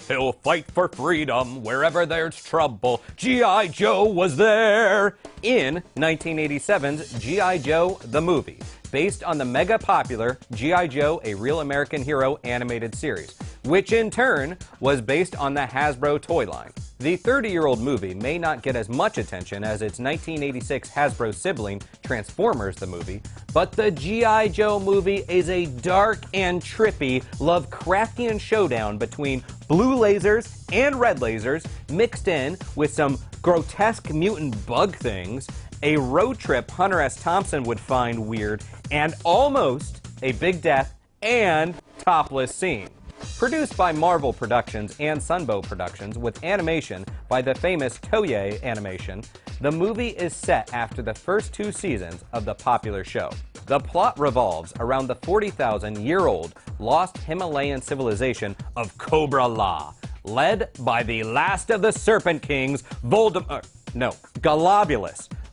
He'll fight for freedom wherever there's trouble. G.I. Joe was there in 1987's G.I. Joe the movie, based on the mega popular G.I. Joe, A Real American Hero animated series, which in turn was based on the Hasbro toy line. The 30-year-old movie may not get as much attention as its 1986 Hasbro sibling, Transformers the movie, but the G.I. Joe movie is a dark and trippy Lovecraftian showdown between blue lasers and red lasers mixed in with some grotesque mutant bug things, a road trip Hunter S. Thompson would find weird, and almost a big death and topless scene. Produced by Marvel Productions and Sunbow Productions with animation by the famous Toei Animation, the movie is set after the first 2 seasons of the popular show. The plot revolves around the 40,000-year-old lost Himalayan civilization of Cobra La, led by the last of the Serpent Kings, Globulus,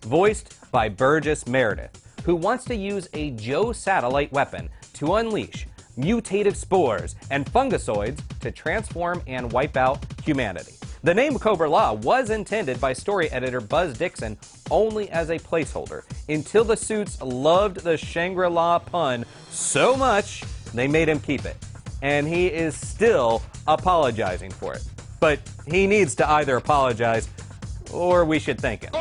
voiced by Burgess Meredith, who wants to use a Joe satellite weapon to unleash mutative spores and fungusoids to transform and wipe out humanity. The name Cobra La was intended by story editor Buzz Dixon only as a placeholder, until the suits loved the Shangri-La pun so much they made him keep it. And he is still apologizing for it. But he needs to either apologize or we should thank him.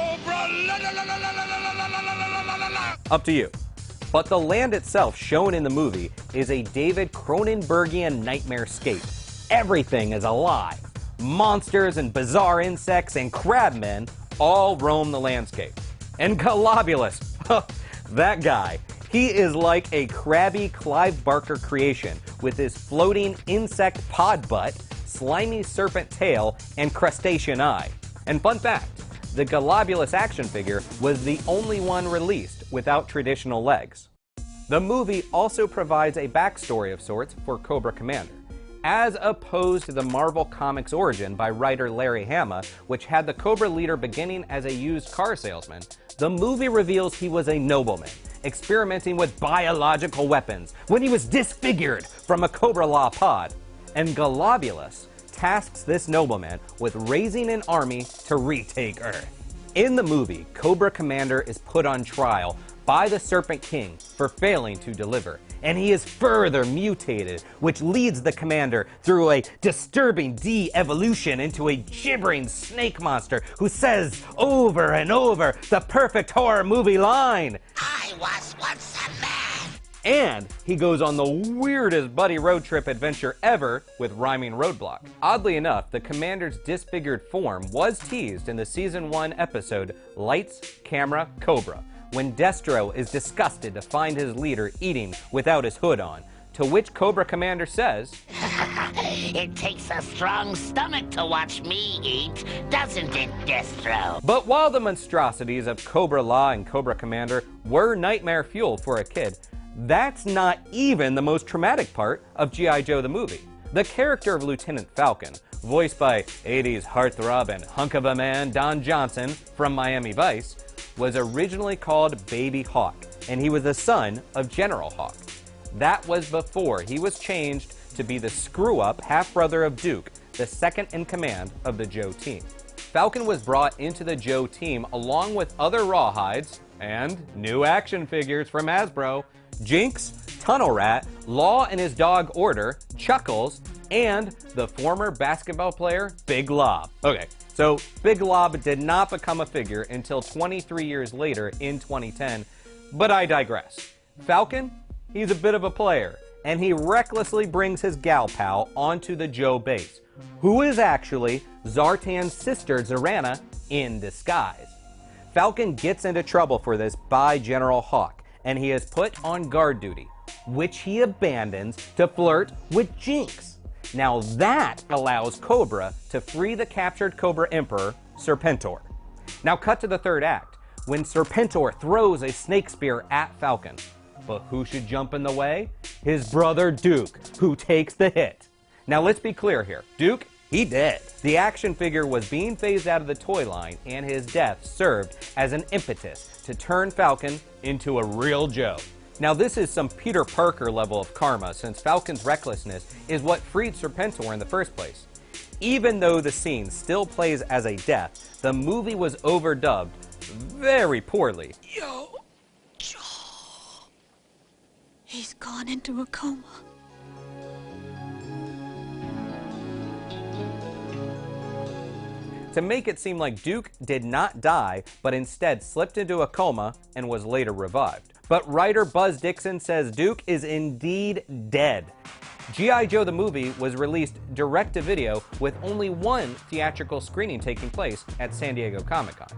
Up to you. But the land itself shown in the movie is a David Cronenbergian nightmare-scape. Everything is alive. Monsters and bizarre insects and crabmen all roam the landscape. And Globulus, that guy, he is like a crabby Clive Barker creation with his floating insect pod butt, slimy serpent tail, and crustacean eye. And fun fact, the Globulus action figure was the only one released without traditional legs. The movie also provides a backstory of sorts for Cobra Commander. As opposed to the Marvel Comics origin by writer Larry Hama, which had the Cobra leader beginning as a used car salesman, the movie reveals he was a nobleman, experimenting with biological weapons when he was disfigured from a Cobra La pod. And Globulus tasks this nobleman with raising an army to retake Earth. In the movie, Cobra Commander is put on trial by the Serpent King for failing to deliver, and he is further mutated, which leads the commander through a disturbing de-evolution into a gibbering snake monster who says over and over the perfect horror movie line, "I was once a man." And he goes on the weirdest buddy road trip adventure ever with rhyming roadblock. Oddly enough, the commander's disfigured form was teased in the Season 1 episode Lights, Camera, Cobra, when Destro is disgusted to find his leader eating without his hood on, to which Cobra Commander says, "It takes a strong stomach to watch me eat, doesn't it, Destro?" But while the monstrosities of Cobra La and Cobra Commander were nightmare fuel for a kid, that's not even the most traumatic part of G.I. Joe the movie. The character of Lieutenant Falcon, voiced by 80s heartthrob and hunk of a man Don Johnson from Miami Vice, was originally called Baby Hawk, and he was the son of General Hawk. That was before he was changed to be the screw-up half-brother of Duke, the second in command of the Joe team. Falcon was brought into the Joe team along with other rawhides and new action figures from Hasbro, Jinx, Tunnel Rat, Law and his dog Order, Chuckles, and the former basketball player Big Lob. Okay, so Big Lob did not become a figure until 23 years later in 2010, but I digress. Falcon, he's a bit of a player, and he recklessly brings his gal pal onto the Joe base, who is actually Zartan's sister Zarana in disguise. Falcon gets into trouble for this by General Hawk, and he is put on guard duty, which he abandons to flirt with Jinx. Now that allows Cobra to free the captured Cobra Emperor, Serpentor. Now cut to the third act, when Serpentor throws a snake spear at Falcon. But who should jump in the way? His brother Duke, who takes the hit. Now let's be clear here, Duke, he dead. The action figure was being phased out of the toy line, and his death served as an impetus to turn Falcon into a real Joe. Now this is some Peter Parker level of karma, since Falcon's recklessness is what freed Serpentor in the first place. Even though the scene still plays as a death, the movie was overdubbed very poorly. Yo, Joe. He's gone into a coma. To make it seem like Duke did not die, but instead slipped into a coma and was later revived. But writer Buzz Dixon says Duke is indeed dead. G.I. Joe the movie was released direct-to-video with only one theatrical screening taking place at San Diego Comic-Con.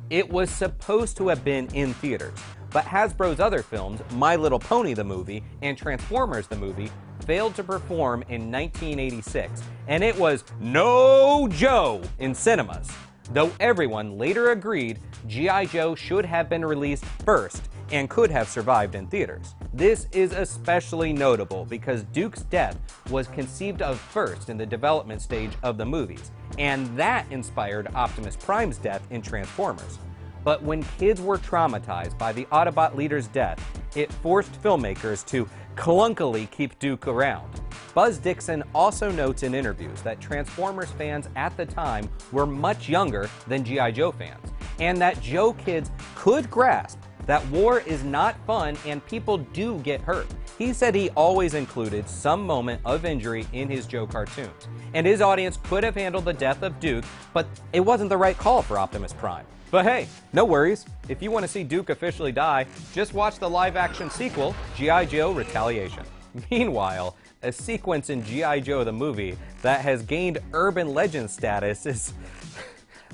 It was supposed to have been in theaters, but Hasbro's other films, My Little Pony the movie and Transformers the movie, failed to perform in 1986, and it was no Joe in cinemas. Though everyone later agreed G.I. Joe should have been released first and could have survived in theaters. This is especially notable because Duke's death was conceived of first in the development stage of the movies, and that inspired Optimus Prime's death in Transformers. But when kids were traumatized by the Autobot leader's death, it forced filmmakers to clunkily keep Duke around. Buzz Dixon also notes in interviews that Transformers fans at the time were much younger than G.I. Joe fans, and that Joe kids could grasp that war is not fun and people do get hurt. He said he always included some moment of injury in his Joe cartoons, and his audience could have handled the death of Duke, but it wasn't the right call for Optimus Prime. But hey, no worries. If you want to see Duke officially die, just watch the live-action sequel, G.I. Joe Retaliation. Meanwhile, a sequence in G.I. Joe the movie that has gained urban legend status is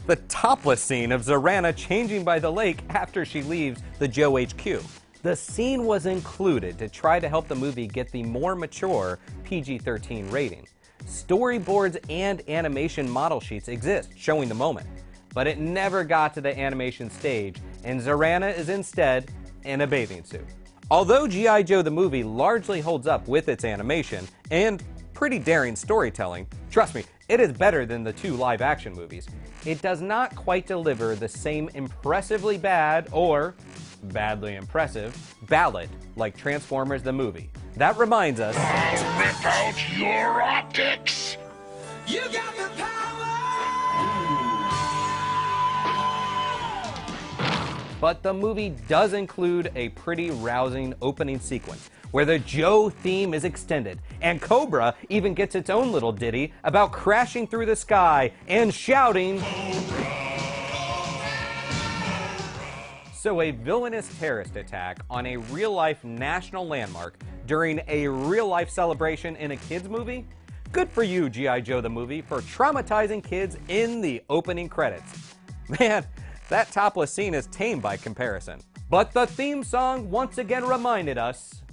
the topless scene of Zorana changing by the lake after she leaves the Joe HQ. The scene was included to try to help the movie get the more mature PG-13 rating. Storyboards and animation model sheets exist showing the moment, but it never got to the animation stage, and Zorana is instead in a bathing suit. Although G.I. Joe the movie largely holds up with its animation and pretty daring storytelling, trust me, it is better than the two live-action movies, it does not quite deliver the same impressively bad or badly impressive ballad like Transformers the movie. That reminds us, I'll rip out your optics! You got the power! but the movie does include a pretty rousing opening sequence where the Joe theme is extended, and Cobra even gets its own little ditty about crashing through the sky and shouting, So a villainous terrorist attack on a real-life national landmark during a real-life celebration in a kids' movie? Good for you, G.I. Joe the movie, for traumatizing kids in the opening credits. Man, that topless scene is tame by comparison. But the theme song once again reminded us,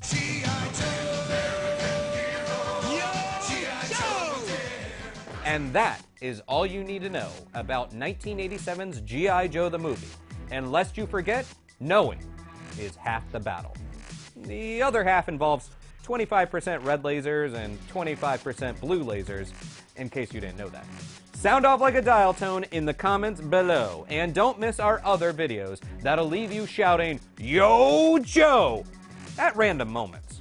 and that is all you need to know about 1987's G.I. Joe the movie. And lest you forget, knowing is half the battle. The other half involves 25% red lasers and 25% blue lasers, in case you didn't know that. Sound off like a dial tone in the comments below, and don't miss our other videos that'll leave you shouting, Yo Joe! at random moments.